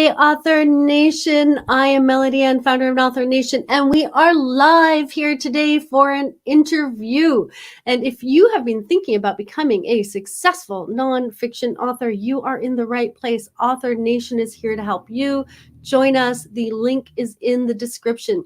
Hey, Author Nation. I am Melody Ann, founder of Author Nation, and we are live here today for an interview. And if you have been thinking about becoming a successful nonfiction author, you are in the right place. Author Nation is here to help you. Join us. The link is in the description.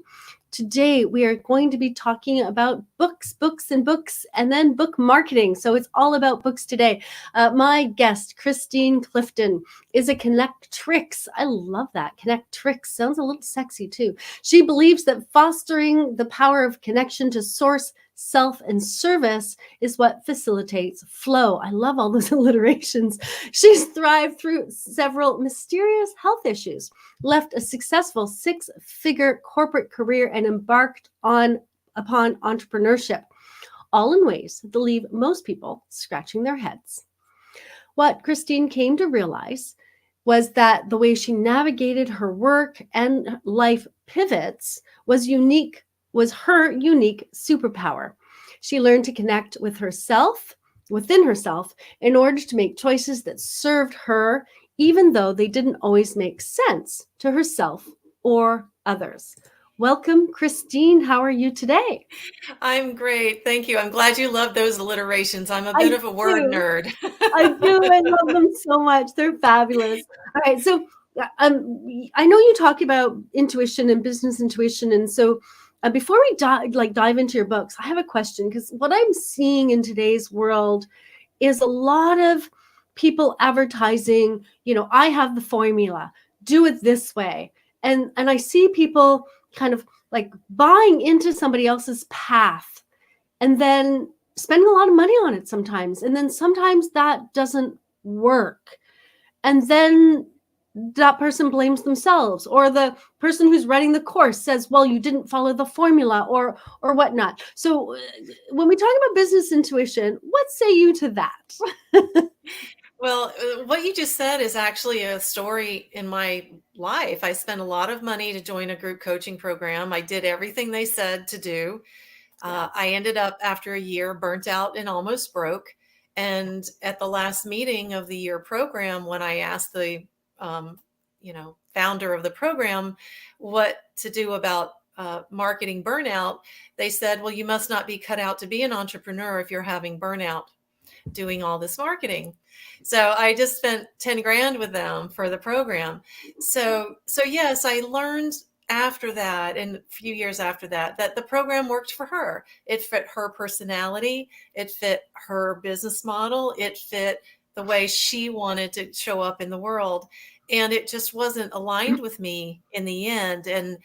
Today, we are going to be talking about books, and then book marketing. So it's all about books today. My guest, Christine Clifton, is a connectrix. I love that. Connectrix sounds a little sexy too. She believes that fostering the power of connection to source, self, and service is what facilitates flow. I love all those alliterations. She's thrived through several mysterious health issues, left a successful six-figure corporate career, and embarked upon entrepreneurship, all in ways that leave most people scratching their heads. What Christine came to realize was that the way she navigated her work and life pivots was her unique superpower. She learned to connect with herself, within herself, in order to make choices that served her, even though they didn't always make sense to herself or others. Welcome, Christine. How are you today? I'm great. Thank you. I'm glad you love those alliterations. I'm a I bit of a word do. nerd. I do. I love them so much. They're fabulous. All right. So I know you talk about intuition and business intuition. And so before we dive into your books, I have a question, because what I'm seeing in today's world is a lot of people advertising, I have the formula, do it this way. And I see people kind of like buying into somebody else's path and then spending a lot of money on it sometimes. And then sometimes that doesn't work. And then that person blames themselves, or the person who's writing the course says, well, you didn't follow the formula or whatnot. So when we talk about business intuition, what say you to that? Well, what you just said is actually a story in my life. I spent a lot of money to join a group coaching program. I did everything they said to do. Yeah. I ended up, after a year, burnt out and almost broke. And at the last meeting of the year program, when I asked the founder of the program what to do about marketing burnout, they said, well, you must not be cut out to be an entrepreneur if you're having burnout doing all this marketing. So I just spent 10 grand with them for the program. So yes, I learned after that, and a few years after that, that the program worked for her. It fit her personality. It fit her business model. It fit the way she wanted to show up in the world. And it just wasn't aligned with me in the end. And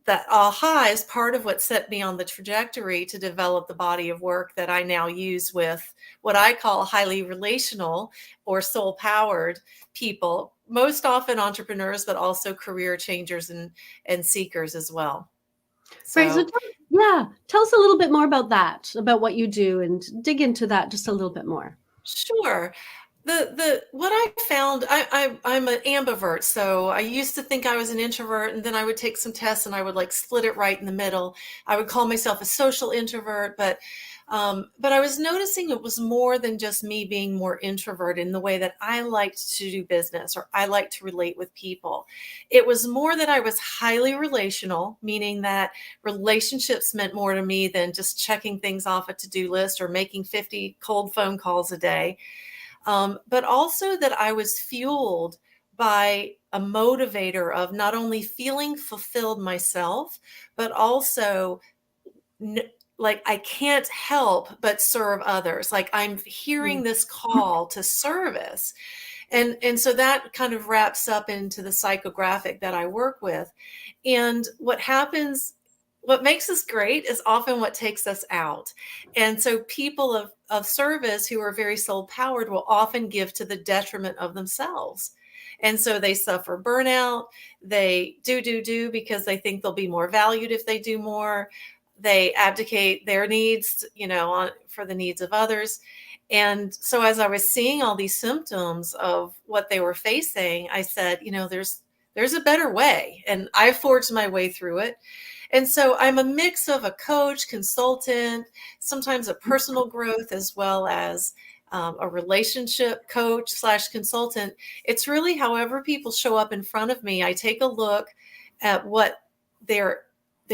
that aha is part of what set me on the trajectory to develop the body of work that I now use with what I call highly relational or soul powered people, most often entrepreneurs, but also career changers and seekers as well. Right. So So tell us a little bit more about that, about what you do, and dig into that just a little bit more. sure. The what I found, I'm an ambivert. So I used to think I was an introvert, and then I would take some tests and I would like split it right in the middle. I would call myself a social introvert, but I was noticing it was more than just me being more introvert in the way that I liked to do business, or I like to relate with people. It was more that I was highly relational, meaning that relationships meant more to me than just checking things off a to-do list or making 50 cold phone calls a day. But also that I was fueled by a motivator of not only feeling fulfilled myself, but also like I can't help but serve others. Like I'm Mm. hearing this call to service. And so that kind of wraps up into the psychographic that I work with. And what makes us great is often what takes us out. And so people of service who are very soul powered will often give to the detriment of themselves. And so they suffer burnout. They do because they think they'll be more valued if they do more. They abdicate their needs, for the needs of others. And so as I was seeing all these symptoms of what they were facing, I said, there's a better way. And I forged my way through it. And so I'm a mix of a coach, consultant, sometimes a personal growth, as well as a relationship coach / consultant. It's really however people show up in front of me. I take a look at what they're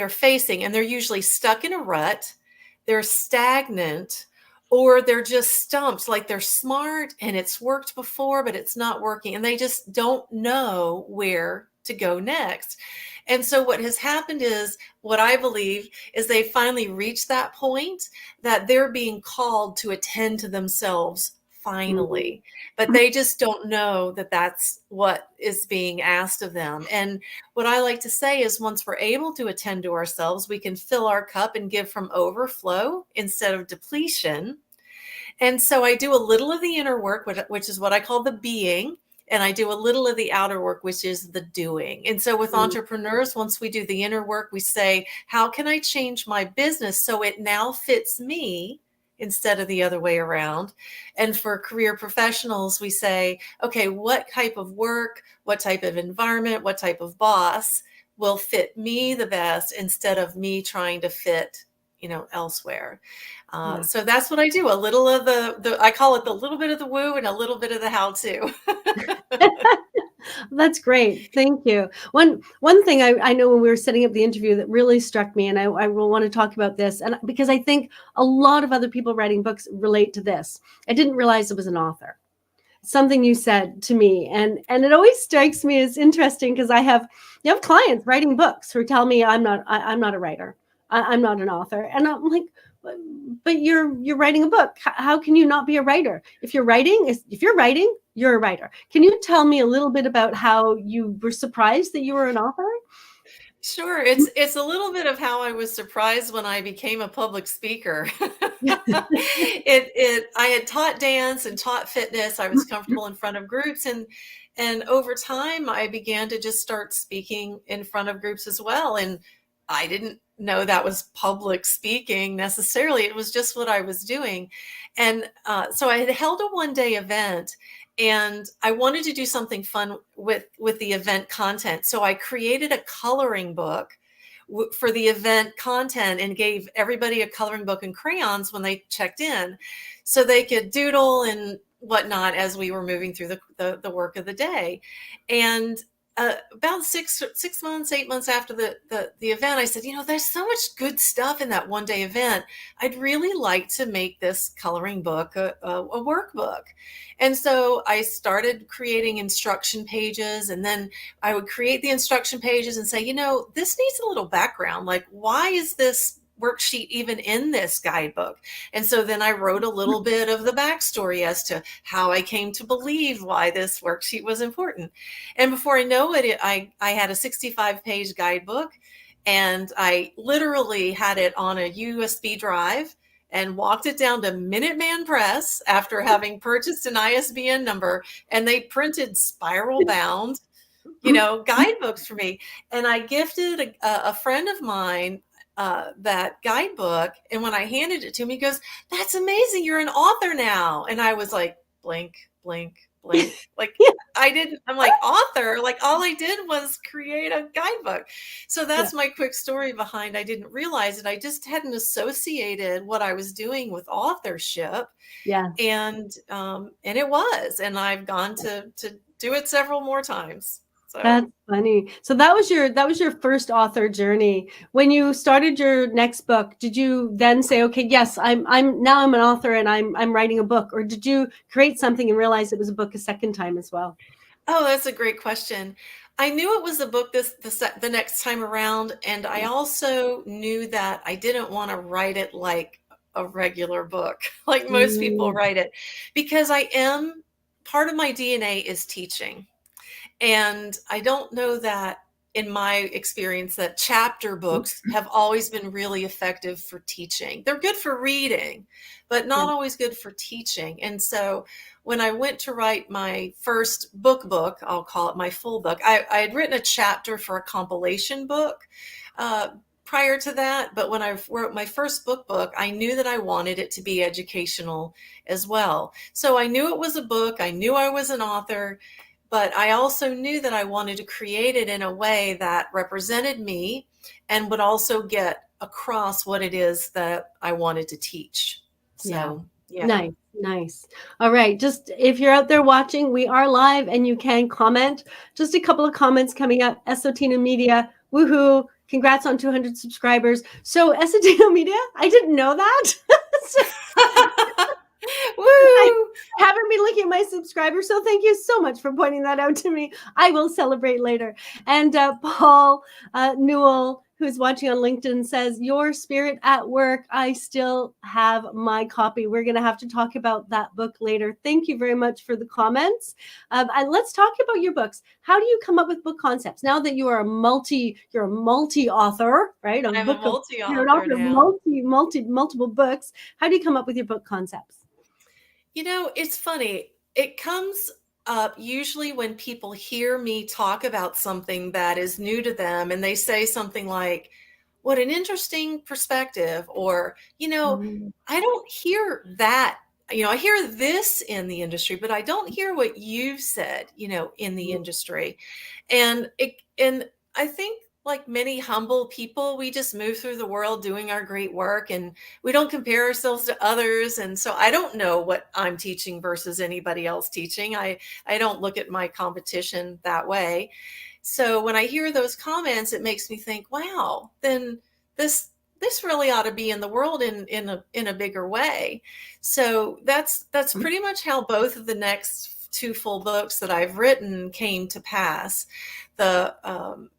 facing, and they're usually stuck in a rut, they're stagnant, or they're just stumped, like they're smart and it's worked before, but it's not working, and they just don't know where to go next. And so what has happened is, what I believe is, they finally reached that point that they're being called to attend to themselves Mhm. finally, but they just don't know that that's what is being asked of them. And what I like to say is, once we're able to attend to ourselves, we can fill our cup and give from overflow instead of depletion. And so I do a little of the inner work, which is what I call the being, and I do a little of the outer work, which is the doing. And so with Mm. entrepreneurs, once we do the inner work, we say, how can I change my business so it now fits me instead of the other way around? And for career professionals, we say, okay, what type of work, what type of environment, what type of boss will fit me the best, instead of me trying to fit, elsewhere. Yeah. So that's what I do. A little of I call it the little bit of the woo and a little bit of the how to. That's great. Thank you. One thing I know when we were setting up the interview that really struck me, and I will want to talk about this, and because I think a lot of other people writing books relate to this. I didn't realize it was an author. Something you said to me, and it always strikes me as interesting, because you have clients writing books who tell me I'm not a writer, I'm not an author, and I'm like, but you're writing a book. How can you not be a writer? If you're writing, you're a writer. Can you tell me a little bit about how you were surprised that you were an author? Sure, it's a little bit of how I was surprised when I became a public speaker. I had taught dance and taught fitness. I was comfortable in front of groups, and over time I began to just start speaking in front of groups as well. And I didn't know that was public speaking necessarily. It was just what I was doing. And so I had held a one-day event, and I wanted to do something fun with the event content. So I created a coloring book for the event content, and gave everybody a coloring book and crayons when they checked in, so they could doodle and whatnot as we were moving through the work of the day. And about 6 months, 8 months after the event, I said, there's so much good stuff in that one day event. I'd really like to make this coloring book a workbook. And so I started creating instruction pages, and then I would create the instruction pages and say, this needs a little background. Like, why is this worksheet even in this guidebook? And so then I wrote a little bit of the backstory as to how I came to believe why this worksheet was important. And before I know it, I had a 65-page guidebook, and I literally had it on a USB drive and walked it down to Minuteman Press after having purchased an ISBN number, and they printed spiral bound guidebooks for me. And I gifted a friend of mine that guidebook. And when I handed it to him, he goes, "That's amazing. You're an author now." And I was like, blink, blink, blink. Like, I'm like, author? Like, all I did was create a guidebook. So Yeah. that's my quick story behind, I didn't realize it. I just hadn't associated what I was doing with authorship. Yeah. And it was, and I've gone to do it several more times. So, That's funny. So that was your first author journey. When you started your next book, did you then say, okay, yes, I'm an author, and I'm writing a book, or did you create something and realize it was a book a second time as well? oh, that's a great question. I knew it was a book the next time around, and I also knew that I didn't want to write it like a regular book, like most people Mm, write it, because part of my DNA is teaching. And I don't know that, in my experience, that chapter books have always been really effective for teaching. They're good for reading, but yeah. not always good for teaching. And so when I went to write my first book, I'll call it my full book, I had written a chapter for a compilation book uh, prior to that. But when I wrote my first book, I knew that I wanted it to be educational as well. So I knew it was a book. I knew I was an author, but I also knew that I wanted to create it in a way that represented me and would also get across what it is that I wanted to teach. Yeah. So, Yeah. Nice, nice. All right. Just if you're out there watching, we are live and you can comment. Just a couple of comments coming up. Esotino Media, woohoo. Congrats on 200 subscribers. So, Esotino Media, I didn't know that. So, I Woo! haven't been looking at my subscribers. So, thank you so much for pointing that out to me. I will celebrate later. And Paul Newell, who's watching on LinkedIn, says, Your Spirit at Work. I still have my copy. We're going to have to talk about that book later. Thank you very much for the comments. And let's talk about your books. How do you come up with book concepts? Now that you're a multi author, right? I'm a You're an multi-author author of now. multiple books. How do you come up with your book concepts? It's funny. It comes up usually when people hear me talk about something that is new to them and they say something like, what an interesting perspective, or, Mm, I don't hear that. I hear this in the industry, but I don't hear what you've said, in the mm, industry. And I think, like many humble people, we just move through the world doing our great work, and we don't compare ourselves to others. And so I don't know what I'm teaching versus anybody else teaching. I don't look at my competition that way. So when I hear those comments, it makes me think, wow, then this really ought to be in the world in a bigger way. So that's pretty much how both of the next two full books that I've written came to pass. The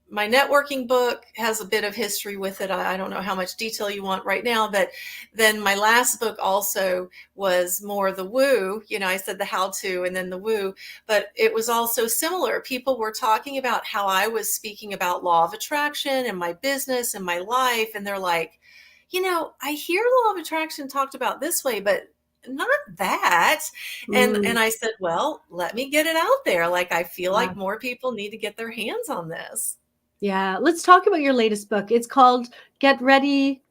My networking book has a bit of history with it. I don't know how much detail you want right now, but then my last book also was more the woo. I said the how to and then the woo, but it was also similar. People were talking about how I was speaking about law of attraction and my business and my life. And they're like, I hear law of attraction talked about this way, but not that. And mm, I said, well, let me get it out there. Like, I feel yeah. like more people need to get their hands on this. Yeah, let's talk about your latest book. It's called Get Ready,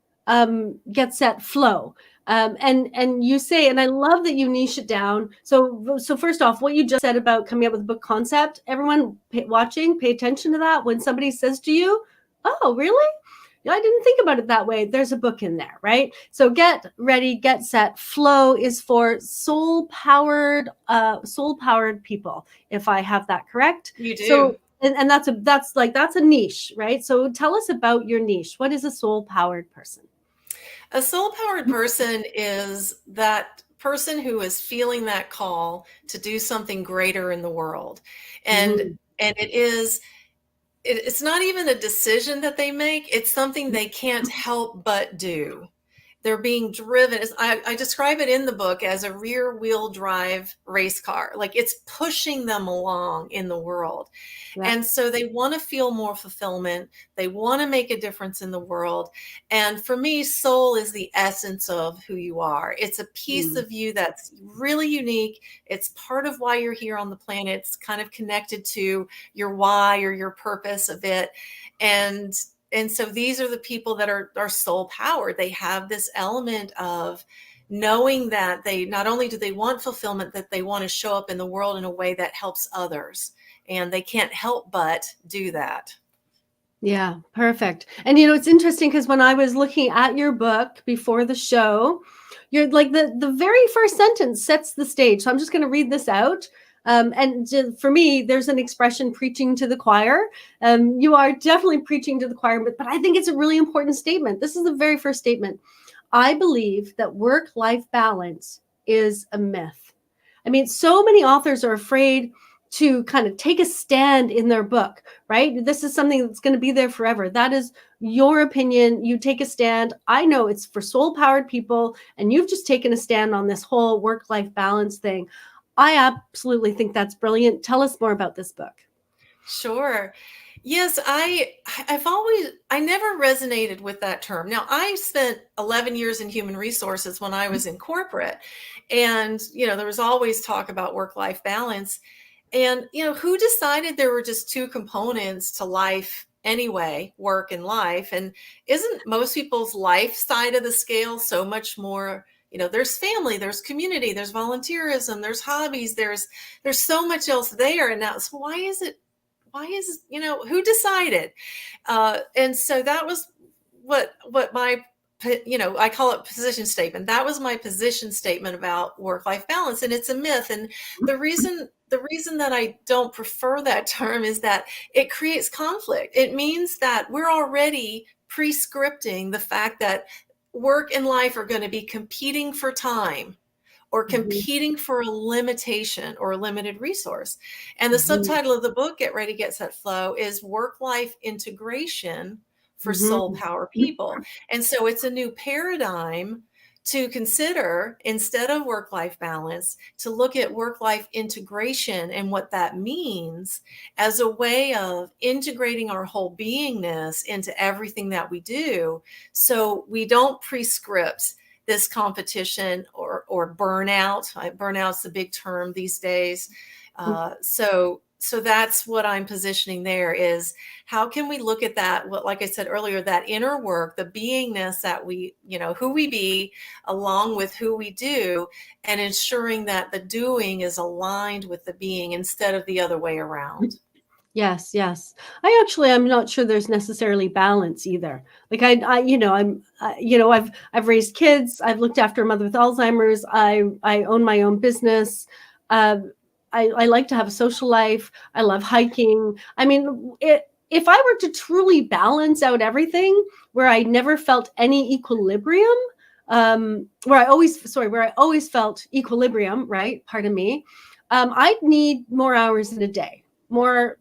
Get Set, Flow. And you say, and I love that you niche it down. So first off, what you just said about coming up with a book concept, everyone watching, pay attention to that. When somebody says to you, "Oh, really? Yeah, I didn't think about it that way." There's a book in there, right? So Get Ready, Get Set, Flow is for soul powered people, if I have that correct. You do. So and that's a niche, right? So tell us about your niche. What is a soul powered person? A soul powered person is that person who is feeling that call to do something greater in the world. And Mm, and it's not even a decision that they make. It's something they can't help but do. They're being driven. I describe it in the book as a rear wheel drive race car. Like, it's pushing them along in the world. yeah. And so they want to feel more fulfillment. They want to make a difference in the world. And for me, soul is the essence of who you are. It's a piece Mm, of you that's really unique. It's part of why you're here on the planet. It's kind of connected to your why or your purpose a bit. And and so these are the people that are soul powered. They have this element of knowing that they not only do they want fulfillment, that they want to show up in the world in a way that helps others, and they can't help but do that. yeah, perfect. And it's interesting because when I was looking at your book before the show, you're like the very first sentence sets the stage. So I'm just going to read this out. For me, there's an expression, preaching to the choir. You are definitely preaching to the choir, but I think it's a really important statement. This is the very first statement. I believe that work-life balance is a myth. I mean, so many authors are afraid to kind of take a stand in their book, right? This is something that's going to be there forever. That is your opinion. You take a stand. I know it's for soul powered people, and you've just taken a stand on this whole work life balance thing. I absolutely think that's brilliant. Tell us more about this book. Sure. Yes, I never resonated with that term. Now, I spent 11 years in human resources when I was in corporate, and there was always talk about work-life balance. And who decided there were just two components to life anyway, work and life? And isn't most people's life side of the scale so much more? There's family, there's community, there's volunteerism, there's hobbies, there's so much else there. And now, so who decided? And so that was what my I call it position statement. That was my position statement about work-life balance, and it's a myth. And the reason that I don't prefer that term is that it creates conflict. It means that we're already prescripting the fact that work and life are going to be competing for time or Mhm. competing for a limitation or a limited resource. And the Mhm. subtitle of the book, Get Ready, Get Set, Flow, is Work Life Integration for Soul Mhm. Power People. And so it's a new paradigm to consider, instead of work life balance, to look at work life integration and what that means as a way of integrating our whole beingness into everything that we do, so we don't prescript this competition or burnout. Burnout's the big term these days. So that's what I'm positioning there, is how can we look at that, what, like I said earlier, that inner work, the beingness that we, who we be, along with who we do, and ensuring that the doing is aligned with the being instead of the other way around. Yes, yes. I'm not sure there's necessarily balance either. Like I've raised kids. I've looked after a mother with Alzheimer's. I own my own business. Uh, I like to have a social life. I love hiking. I mean, if I were to truly balance out everything, where I never felt any equilibrium, where I always felt equilibrium, right? Pardon me. I'd need more hours in a day, more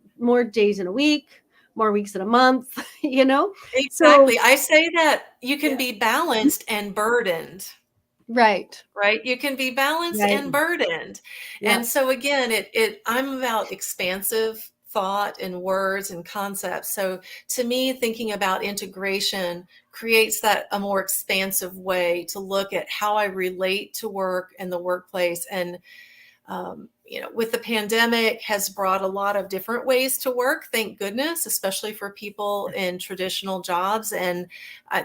days in a week, more weeks in a month, you know? So, Exactly. I say that you can yeah. be balanced and burdened. Right. Right? You can be balanced Right. and burdened. Yeah. And so again, I'm about expansive thought and words and concepts. So to me, thinking about integration creates that a more expansive way to look at how I relate to work and the workplace. And with the pandemic, has brought a lot of different ways to work, thank goodness, especially for people in traditional jobs. And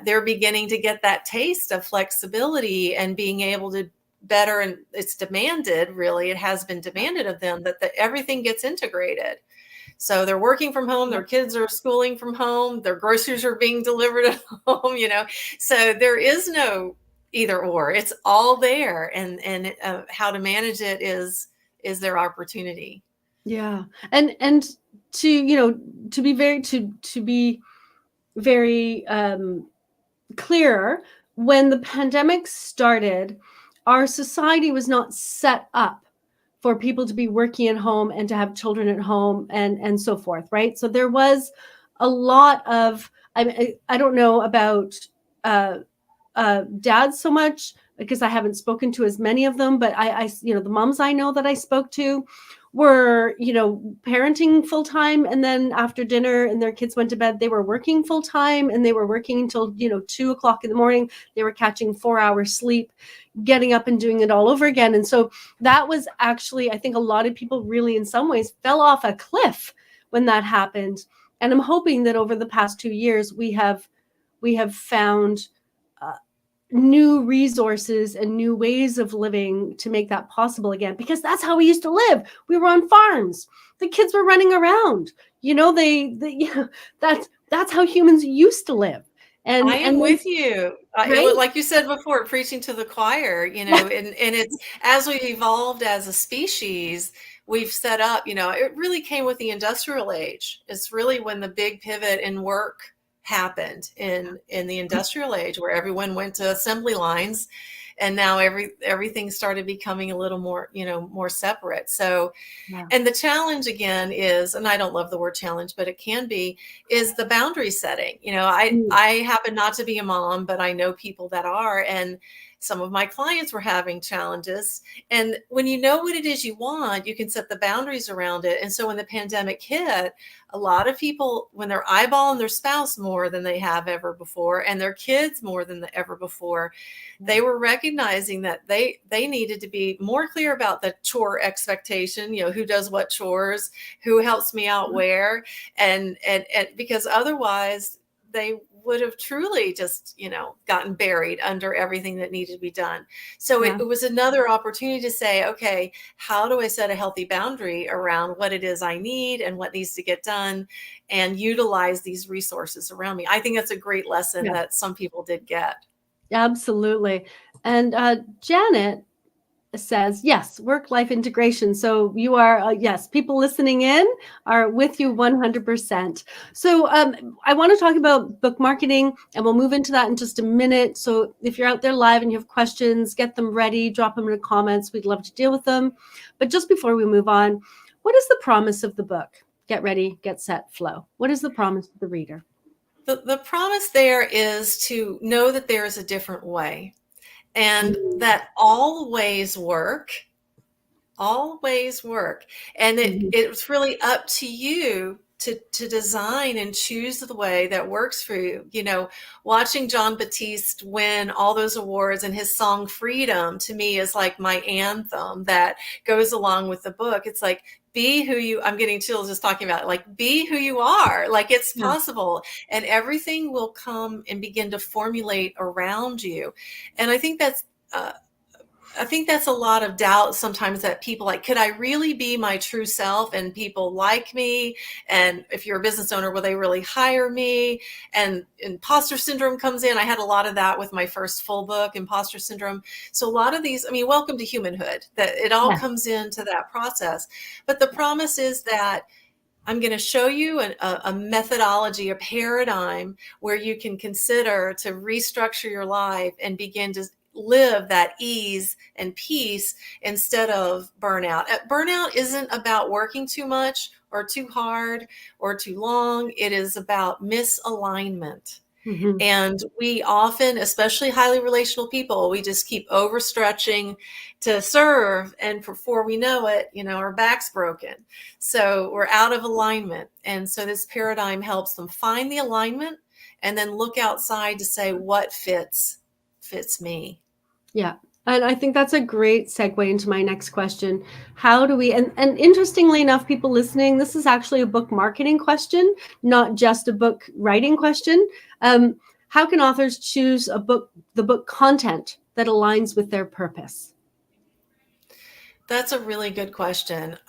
they're beginning to get that taste of flexibility and being able to better, and it's demanded, really, it has been demanded of them that everything gets integrated. So they're working from home, Yeah. their kids are schooling from home, their groceries are being delivered at home. So there is no either or. It's all there, and how to manage it is their opportunity. Yeah. And to, to be very clear, when the pandemic started, our society was not set up for people to be working at home and to have children at home and so forth, right? So there was a lot of, I don't know about uh, dads so much, because I haven't spoken to as many of them, but the moms I know that I spoke to were, parenting full time. And then after dinner and their kids went to bed, they were working full time, and they were working until, 2 o'clock in the morning. They were catching 4 hours sleep, getting up and doing it all over again. And so that was actually, I think a lot of people really, in some ways, fell off a cliff when that happened. And I'm hoping that over the past 2 years, we have found uh, new resources and new ways of living to make that possible again, because that's how we used to live. We were on farms, the kids were running around, that's how humans used to live. I and am and then, with you. It was right. like you said before, preaching to the choir, and it's, as we've evolved as a species, we've set up, it really came with the industrial age. It's really when the big pivot in work happened in the industrial age, where everyone went to assembly lines, and now everything started becoming a little more, more separate. So, Yeah. and the challenge again is, and I don't love the word challenge, but it can be, is the boundary setting. Mm. I happen not to be a mom, but I know people that are, and some of my clients were having challenges. And when you know what it is you want, you can set the boundaries around it. And so when the pandemic hit, a lot of people, when they're eyeballing their spouse more than they have ever before, and their kids more than ever before, they were recognizing that they needed to be more clear about the chore expectation, who does what chores, who helps me out where, and because otherwise they would have truly just, gotten buried under everything that needed to be done. So it, Yeah. it was another opportunity to say, okay, how do I set a healthy boundary around what it is I need and what needs to get done, and utilize these resources around me? I think that's a great lesson Yeah. that some people did get. Absolutely. And Janet says, yes, work-life integration. So you are, yes, people listening in are with you 100%. So I want to talk about book marketing, and we'll move into that in just a minute. So if you're out there live and you have questions, get them ready, drop them in the comments. We'd love to deal with them. But just before we move on, what is the promise of the book? Get ready, get set, flow. What is the promise to the reader? The promise there is to know that there is a different way, and that all ways work. All ways work. And Mhm. it's really up to you to design and choose the way that works for you. You know, watching John Batiste win all those awards and his song Freedom to me is like my anthem that goes along with the book. It's like, be who you, I'm getting chills just talking about it, like be who you are, like it's Yeah. possible, and everything will come and begin to formulate around you. And I think that's a lot of doubt sometimes, that people like, could I really be my true self and people like me? And if you're a business owner, will they really hire me? And imposter syndrome comes in. I had a lot of that with my first full book, Imposter Syndrome. So a lot of these, I mean, welcome to humanhood, that it all Yeah. comes into that process. But the promise is that I'm going to show you a methodology, a paradigm where you can consider to restructure your life and begin to live that ease and peace instead of burnout. Burnout isn't about working too much or too hard or too long. It is about misalignment. Mhm. And we often, especially highly relational people, we just keep overstretching to serve. And before we know it, you know, our back's broken. So we're out of alignment. And so this paradigm helps them find the alignment and then look outside to say what fits me. Yeah. And I think that's a great segue into my next question. How do we, and interestingly enough, people listening, this is actually a book marketing question, not just a book writing question. How can authors choose the book content that aligns with their purpose? That's a really good question.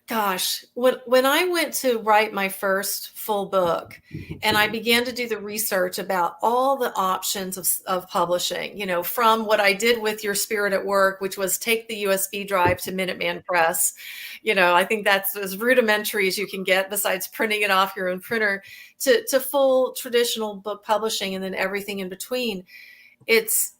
Gosh, when I went to write my first full book and I began to do the research about all the options of publishing, you know, from what I did with Your Spirit at Work, which was take the USB drive to Minuteman Press. You know, I think that's as rudimentary as you can get besides printing it off your own printer, to full traditional book publishing and then everything in between. It's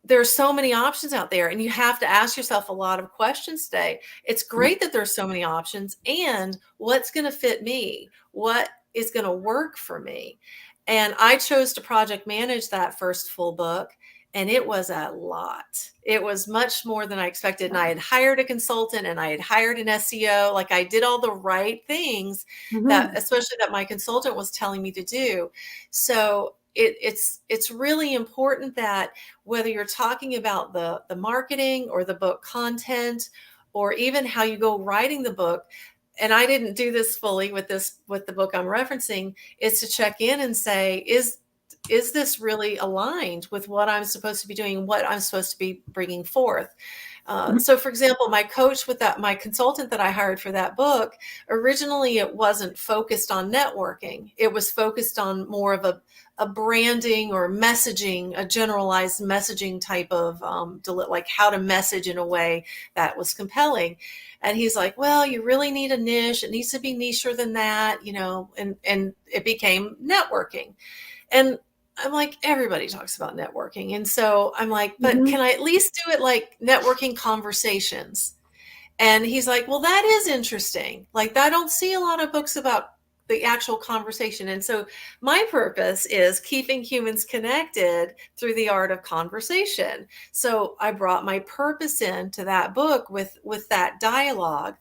There's so many options out there, and you have to ask yourself a lot of questions today. It's great that there's so many options, and what's going to fit me? What is going to work for me? And I chose to project manage that first full book, and it was a lot. It was much more than I expected. And I had hired a consultant and I had hired an SEO. Like, I did all the right things that, Mhm. especially that my consultant was telling me to do. So it's really important that whether you're talking about the marketing or the book content, or even how you go writing the book, and I didn't do this fully with the book I'm referencing, is to check in and say, is this really aligned with what I'm supposed to be doing, what I'm supposed to be bringing forth? So for example, my consultant that I hired for that book, originally it wasn't focused on networking. It was focused on more of a branding or messaging, a generalized messaging type of, like how to message in a way that was compelling. And he's like, well, you really need a niche. It needs to be nicher than that, you know, and it became networking. And I'm like, everybody talks about networking. And so I'm like, but Mhm. can I at least do it like networking conversations? And he's like, well, that is interesting. Like, I don't see a lot of books about the actual conversation. And so my purpose is keeping humans connected through the art of conversation. So I brought my purpose into that book with that dialogue.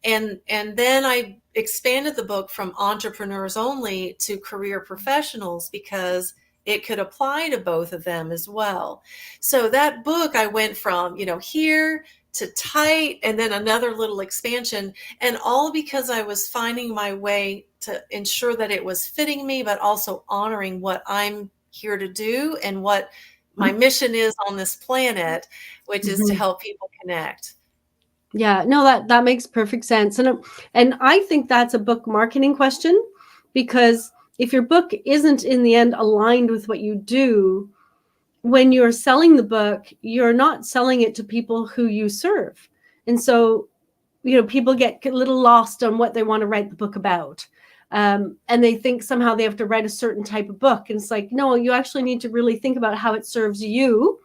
And then I expanded the book from entrepreneurs only to career professionals, because it could apply to both of them as well. So that book, I went from, you know, here to tight, and then another little expansion, and all because I was finding my way to ensure that it was fitting me, but also honoring what I'm here to do and what my mission is on this planet, which is to Mhm. help people connect. Yeah, no, that makes perfect sense. And I think that's a book marketing question, because if your book isn't in the end aligned with what you do, when you're selling the book, you're not selling it to people who you serve. And so, people get a little lost on what they want to write the book about. And they think somehow they have to write a certain type of book. And it's like, no, you actually need to really think about how it serves you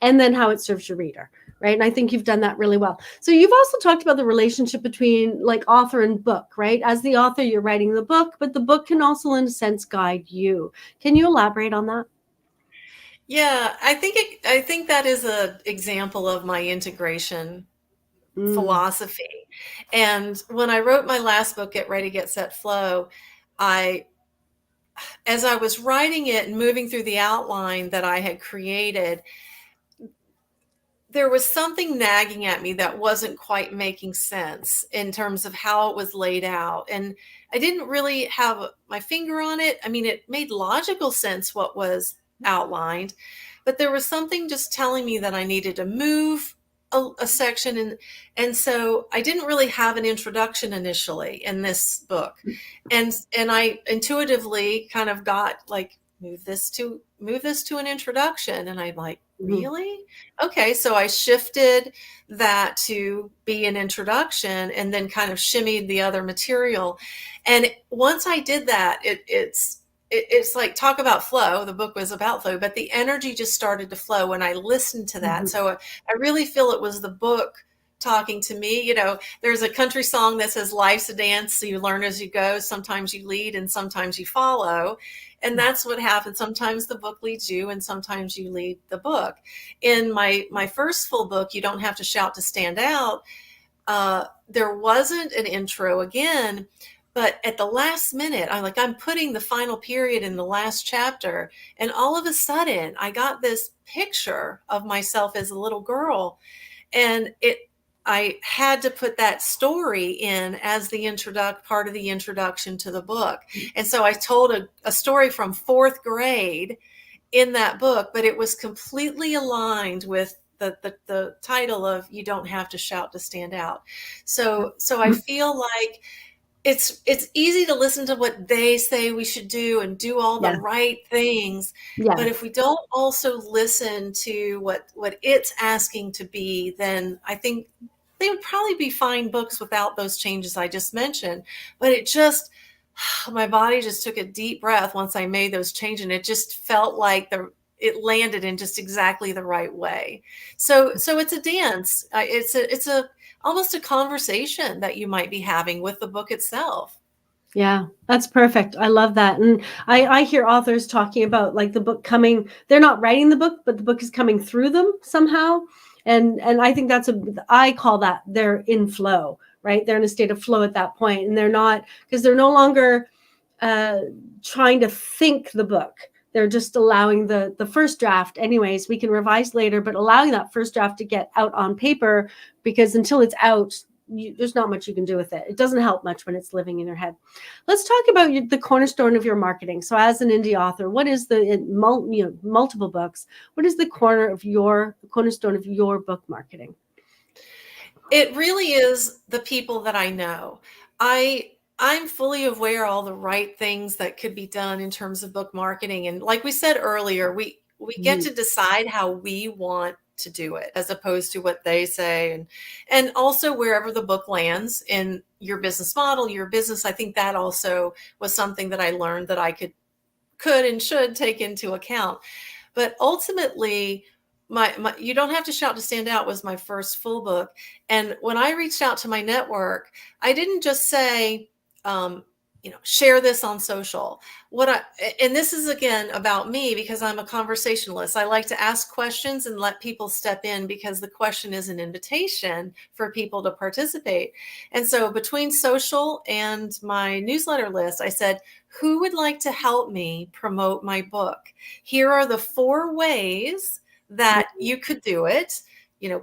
and then how it serves your reader. Right. And I think you've done that really well. So you've also talked about the relationship between like author and book, right? As the author, you're writing the book, but the book can also, in a sense, guide you. Can you elaborate on that? Yeah, I think that is an example of my integration Mm, philosophy. And when I wrote my last book, Get Ready, Get Set, Flow, I as I was writing it and moving through the outline that I had created, there was something nagging at me that wasn't quite making sense in terms of how it was laid out. And I didn't really have my finger on it. I mean, it made logical sense what was outlined, but there was something just telling me that I needed to move a section. And so I didn't really have an introduction initially in this book. And I intuitively kind of got like, move this to an introduction. And I'm like, mhm, really? Okay, so I shifted that to be an introduction and then kind of shimmied the other material. And once I did that, it's like, talk about flow. The book was about flow, but the energy just started to flow when I listened to that. mhm, So I really feel it was the book talking to me. There's a country song that says life's a dance, so you learn as you go. Sometimes you lead and sometimes you follow. And that's what happens. Sometimes the book leads you and sometimes you lead the book. In my first full book, You Don't Have to Shout to Stand Out, there wasn't an intro again, but at the last minute, I'm putting the final period in the last chapter, and all of a sudden I got this picture of myself as a little girl, and I had to put that story in as the part of the introduction to the book. And so I told a story from fourth grade in that book, but it was completely aligned with the title of You Don't Have to Shout to Stand Out. So I feel like it's easy to listen to what they say we should do and do all the yeah, right things, yeah, but if we don't also listen to what it's asking to be, then I think they would probably be fine books without those changes I just mentioned. But it just my body just took a deep breath once I made those changes, and it just felt like it landed in just exactly the right way. So it's a dance. It's a almost a conversation that you might be having with the book itself. yeah. That's perfect. I love that. And I hear authors talking about like the book coming, they're not writing the book, but the book is coming through them somehow. And I think I call that they're in flow, right? They're in a state of flow at that point, and they're not, because they're no longer uh, trying to think the book. They're just allowing the first draft. Anyways, we can revise later, but allowing that first draft to get out on paper, because until it's out, there's not much you can do with it. It doesn't help much when it's living in your head. Let's talk about the cornerstone of your marketing. So, as an indie author, what is multiple books? What is the cornerstone of your book marketing? It really is the people that I know. I'm fully aware all the right things that could be done in terms of book marketing. And like we said earlier, we get Mhm. to decide how we want to do it as opposed to what they say, and also wherever the book lands in your business model, your business. I think that also was something that I learned that I could and should take into account. But ultimately, my You Don't Have to Shout to Stand Out was my first full book. And when I reached out to my network, I didn't just say, share this on social. And this is again about me because I'm a conversationalist. I like to ask questions and let people step in because the question is an invitation for people to participate. And so between social and my newsletter list, I said, who would like to help me promote my book? Here are the 4 ways that you could do it.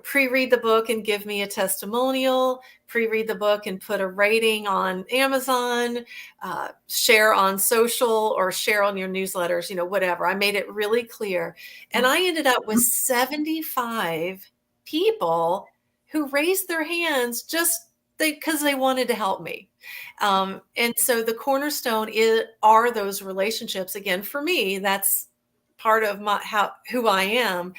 Pre-read the book and give me a testimonial, pre-read the book and put a rating on Amazon, share on social or share on your newsletters, whatever. I made it really clear. And I ended up with 75 people who raised their hands just because they wanted to help me. And so the cornerstone are those relationships. Again, for me, that's part of who I am.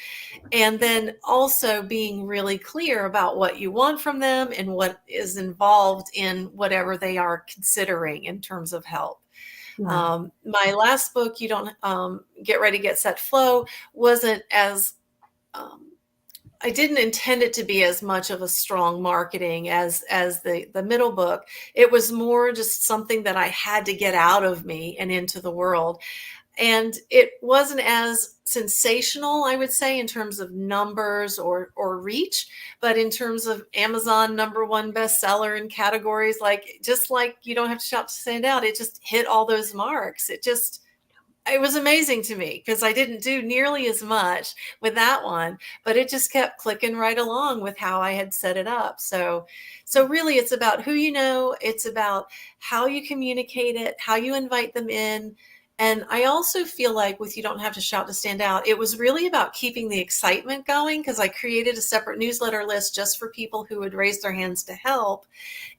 And then also being really clear about what you want from them and what is involved in whatever they are considering in terms of help. Yeah. My last book, You Don't Get Ready, Get Set, Flow, wasn't as I didn't intend it to be as much of a strong marketing as the middle book. It was more just something that I had to get out of me and into the world. And it wasn't as sensational, I would say, in terms of numbers or reach, but in terms of Amazon #1 bestseller in categories like, just like You Don't Have to Shout to Stand Out, it just hit all those marks. It was amazing to me because I didn't do nearly as much with that one, but it just kept clicking right along with how I had set it up. So really it's about who you know, it's about how you communicate it, how you invite them in. And I also feel like with You Don't Have to Shout to Stand Out, it was really about keeping the excitement going because I created a separate newsletter list just for people who would raise their hands to help.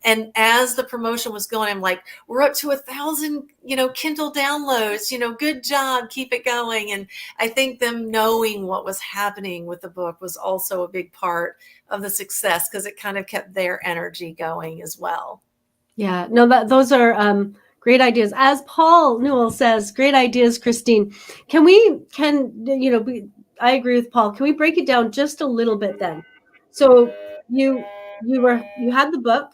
And as the promotion was going, I'm like, we're up to 1,000, Kindle downloads, good job, keep it going. And I think them knowing what was happening with the book was also a big part of the success because it kind of kept their energy going as well. Yeah, no, those are great ideas. As Paul Newell says, great ideas, Christine. I agree with Paul. Can we break it down just a little bit then? So you had the book.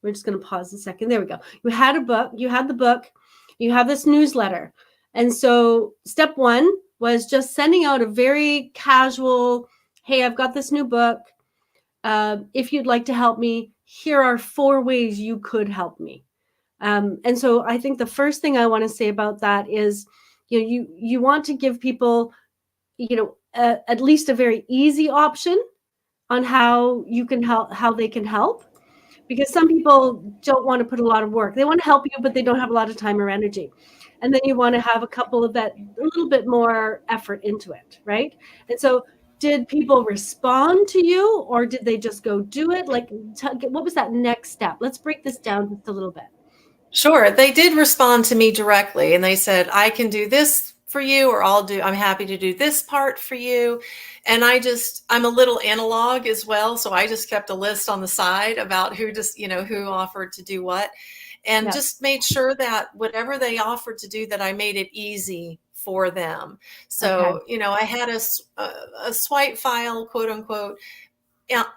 We're just going to pause a second. There we go. You had the book, you have this newsletter. And so step one was just sending out a very casual, hey, I've got this new book. If you'd like to help me, here are 4 ways you could help me. And so I think the first thing I want to say about that is, you want to give people, at least a very easy option on how you can help, how they can help. Because some people don't want to put a lot of work. They want to help you, but they don't have a lot of time or energy. And then you want to have a couple of that, a little bit more effort into it, right? And so did people respond to you or did they just go do it? Like, what was that next step? Let's break this down just a little bit. Sure. They did respond to me directly and they said, I can do this for you, or I'm happy to do this part for you. And I'm a little analog as well. So I just kept a list on the side about who offered to do what, and just made sure that whatever they offered to do, that I made it easy for them. So, I had a swipe file, quote unquote,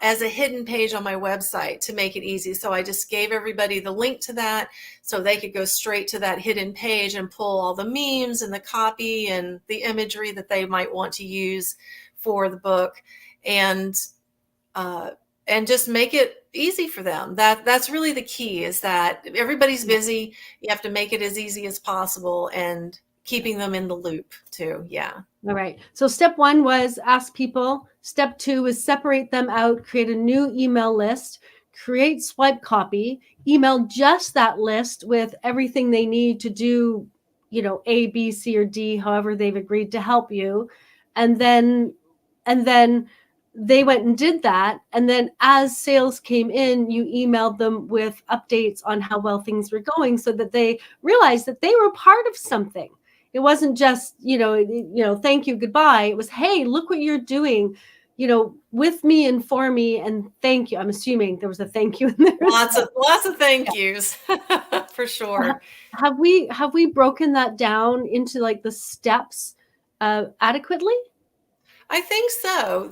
as a hidden page on my website to make it easy. So I just gave everybody the link to that so they could go straight to that hidden page and pull all the memes and the copy and the imagery that they might want to use for the book, and just make it easy for them. That's really the key, is that everybody's busy. You have to make it as easy as possible and keeping them in the loop too. Yeah. All right. So step 1 was ask people. Step 2 is separate them out, create a new email list, create swipe copy, email just that list with everything they need to do, A, B, C, or D, however they've agreed to help you. And then they went and did that. And then as sales came in, you emailed them with updates on how well things were going so that they realized that they were part of something. It wasn't just, thank you, goodbye. It was, hey, look what you're doing, with me and for me, and thank you. I'm assuming there was a thank you in there. Lots of thank yous for sure. Have we broken that down into like the steps adequately? I think so.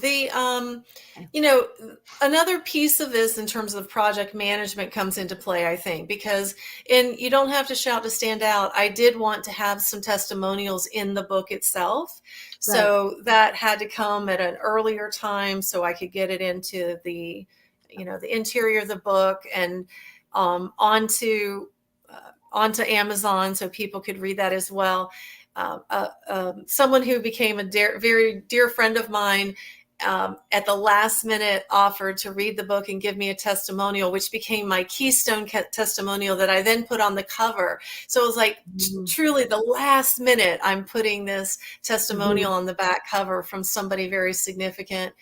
Another piece of this in terms of project management comes into play, I think, because You Don't Have to Shout to Stand Out, I did want to have some testimonials in the book itself. So that had to come at an earlier time so I could get it into the interior of the book and onto Amazon so people could read that as well. Someone who became a very dear friend of mine at the last minute offered to read the book and give me a testimonial, which became my keystone testimonial that I then put on the cover. So it was like truly the last minute I'm putting this testimonial on the back cover from somebody very significant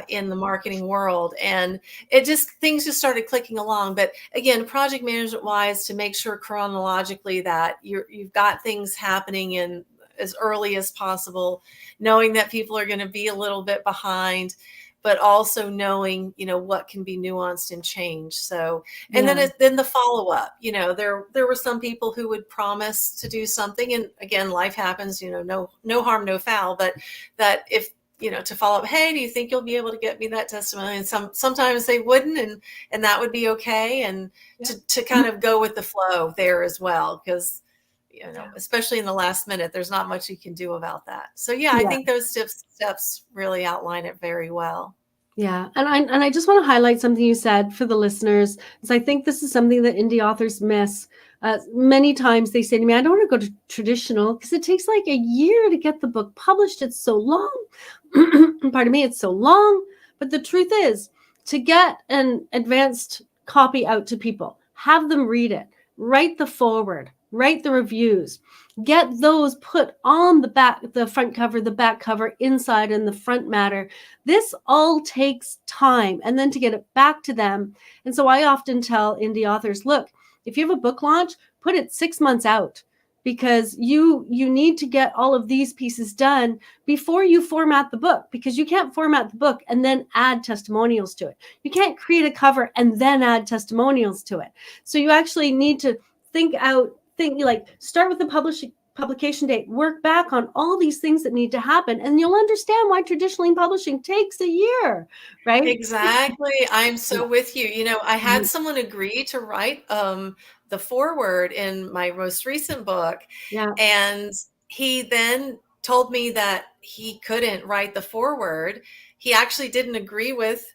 in the marketing world. And things just started clicking along. But again, project management wise, to make sure chronologically that you've got things happening in as early as possible, knowing that people are going to be a little bit behind, but also knowing, what can be nuanced and changed. So, and Yeah. then the follow up, there were some people who would promise to do something, and again, life happens, no harm, no foul, but that if, to follow up, hey, do you think you'll be able to get me that testimony? And sometimes they wouldn't, and that would be okay. And Yeah. to kind of go with the flow there as well, because Yeah. especially in the last minute, there's not much you can do about that. So yeah, I Yeah. think those steps really outline it very well. Yeah. And I just want to highlight something you said for the listeners, because I think this is something that indie authors miss. Many times they say to me, I don't want to go to traditional because it takes like a year to get the book published. It's so long. Pardon me, it's so long. But the truth is, to get an advanced copy out to people, have them read it, write the foreword, write the reviews, get those put on the front cover, the back cover, inside, and the front matter. This all takes time, and then to get it back to them. And so I often tell indie authors, look, if you have a book launch, put it 6 months out, because you need to get all of these pieces done before you format the book, because you can't format the book and then add testimonials to it. You can't create a cover and then add testimonials to it. So you actually need to think like, start with the publication date, work back on all these things that need to happen, and you'll understand why traditionally publishing takes a year, right? Exactly. I'm so with you. I had Mhm. someone agree to write the foreword in my most recent book, Yeah. and he then told me that he couldn't write the foreword. He actually didn't agree with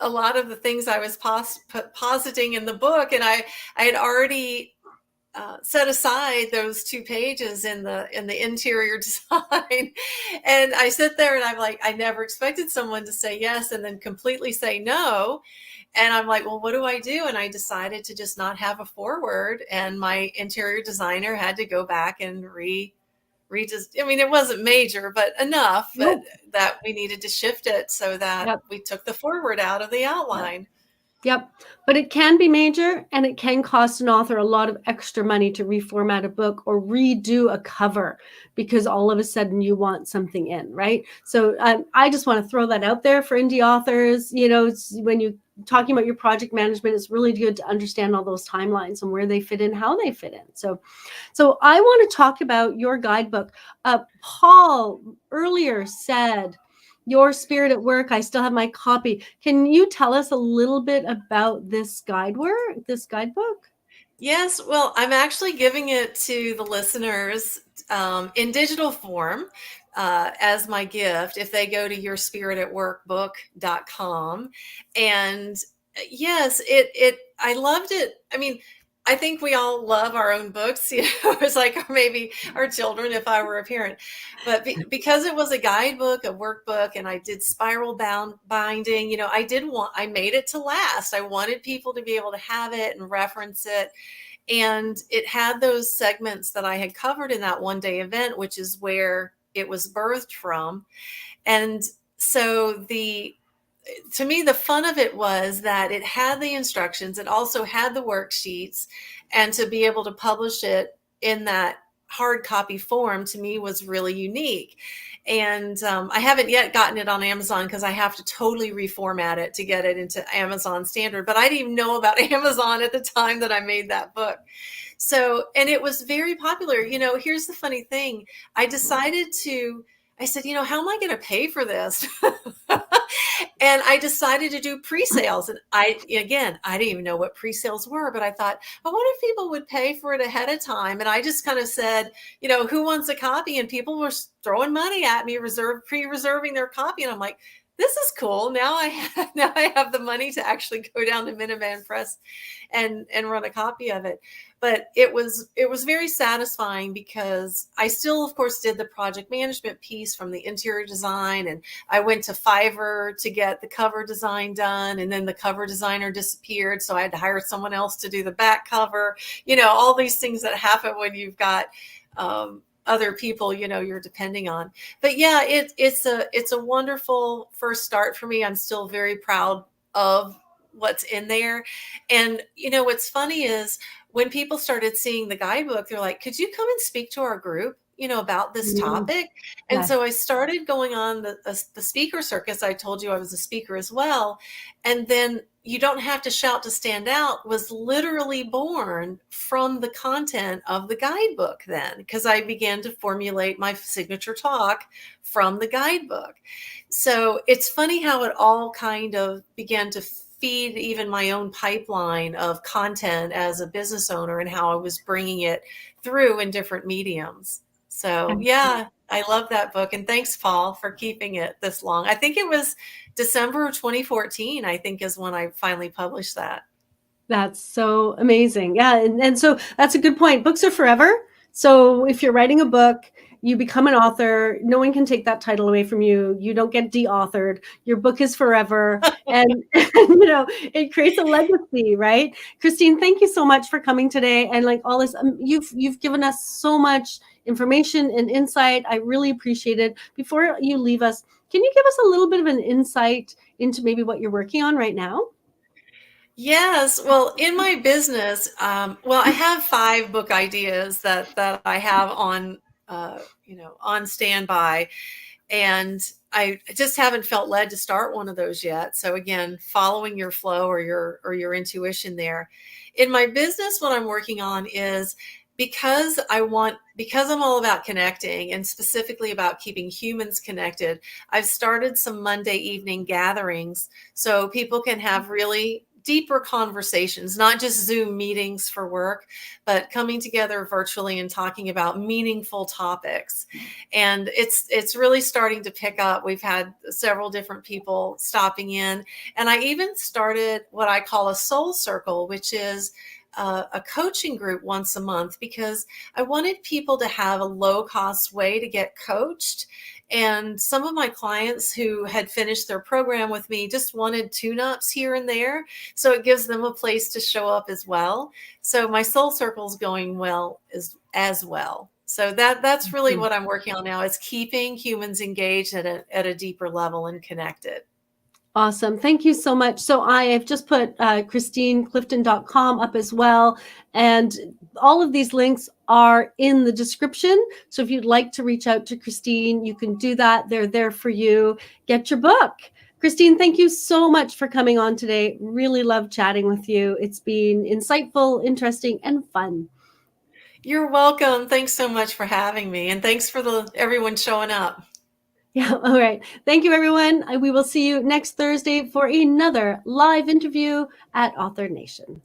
a lot of the things I was positing in the book, and I had already set aside those 2 pages in the interior design. And I sit there and I'm like, I never expected someone to say yes and then completely say no. And I'm like, well, what do I do? And I decided to just not have a foreword, and my interior designer had to go back and I mean, it wasn't major, but enough Nope. that we needed to shift it so that Yep. we took the foreword out of the Yep. outline. Yep. But it can be major, and it can cost an author a lot of extra money to reformat a book or redo a cover because all of a sudden you want something in, right? So I just want to throw that out there for indie authors. When you talking about your project management, it's really good to understand all those timelines and where they fit in, how they fit in. So I want to talk about your guidebook. Paul earlier said, Your Spirit at Work. I still have my copy. Can you tell us a little bit about this guidebook? Yes, well, I'm actually giving it to the listeners in digital form as my gift if they go to yourspiritatworkbook.com. And yes, I loved it. I mean, I think we all love our own books, it's like, or maybe our children if I were a parent. But because it was a guidebook, a workbook, and I did spiral bound binding, I made it to last. I wanted people to be able to have it and reference it. And it had those segments that I had covered in that one day event, which is where it was birthed from. And so to me, the fun of it was that it had the instructions. It also had the worksheets, and to be able to publish it in that hard copy form to me was really unique. And I haven't yet gotten it on Amazon because I have to totally reformat it to get it into Amazon standard. But I didn't even know about Amazon at the time that I made that book. So, and it was very popular. Here's the funny thing. I said, how am I going to pay for this? And I decided to do pre-sales. And I didn't even know what pre-sales were, but I thought, I wonder if people would pay for it ahead of time. And I just kind of said, who wants a copy? And people were throwing money at me, pre-reserving their copy. And I'm like, this is cool. Now I have the money to actually go down to Minuteman Press and run a copy of it. But it was very satisfying because I still, of course, did the project management piece from the interior design, and I went to Fiverr to get the cover design done, and then the cover designer disappeared, so I had to hire someone else to do the back cover. All these things that happen when you've got other people you're depending on. But yeah, it's a wonderful first start for me. I'm still very proud of what's in there. And what's funny is when people started seeing the guidebook, they're like, could you come and speak to our group? about this Mm, topic. And yes. so I started going on the speaker circus. I told you I was a speaker as well. And then You Don't Have to Shout to Stand Out was literally born from the content of the guidebook then, because I began to formulate my signature talk from the guidebook. So it's funny how it all kind of began to feed even my own pipeline of content as a business owner and how I was bringing it through in different mediums. So yeah, I love that book. And thanks, Paul, for keeping it this long. I think it was December of 2014, I think, is when I finally published that. That's so amazing. Yeah. And so that's a good point. Books are forever. So if you're writing a book, you become an author, no one can take that title away from you. You don't get de-authored. Your book is forever. And, it creates a legacy, right? Christine, thank you so much for coming today. And like all this, you've given us so much information and insight. I really appreciate it. Before you leave us, can you give us a little bit of an insight into maybe what you're working on right now? Yes. Well, in my business, I have 5 book ideas that I have on standby, and I just haven't felt led to start one of those yet. So again, following your flow or your intuition there. In my business, what I'm working on is because I'm all about connecting and specifically about keeping humans connected, I've started some Monday evening gatherings so people can have really deeper conversations, not just Zoom meetings for work, but coming together virtually and talking about meaningful topics. And it's really starting to pick up. We've had several different people stopping in, and I even started what I call a soul circle, which is a coaching group once a month, because I wanted people to have a low cost way to get coached. And some of my clients who had finished their program with me just wanted tune-ups here and there. So it gives them a place to show up as well. So my soul circle's going well as well. So that's really what I'm working on now, is keeping humans engaged at a deeper level and connected. Awesome. Thank you so much. So I have just put ChristineClifton.com up as well. And all of these links are in the description. So if you'd like to reach out to Christine, you can do that. They're there for you. Get your book. Christine, thank you so much for coming on today. Really love chatting with you. It's been insightful, interesting, and fun. You're welcome. Thanks so much for having me. And thanks for everyone showing up. Yeah. All right. Thank you, everyone. We will see you next Thursday for another live interview at Author Nation.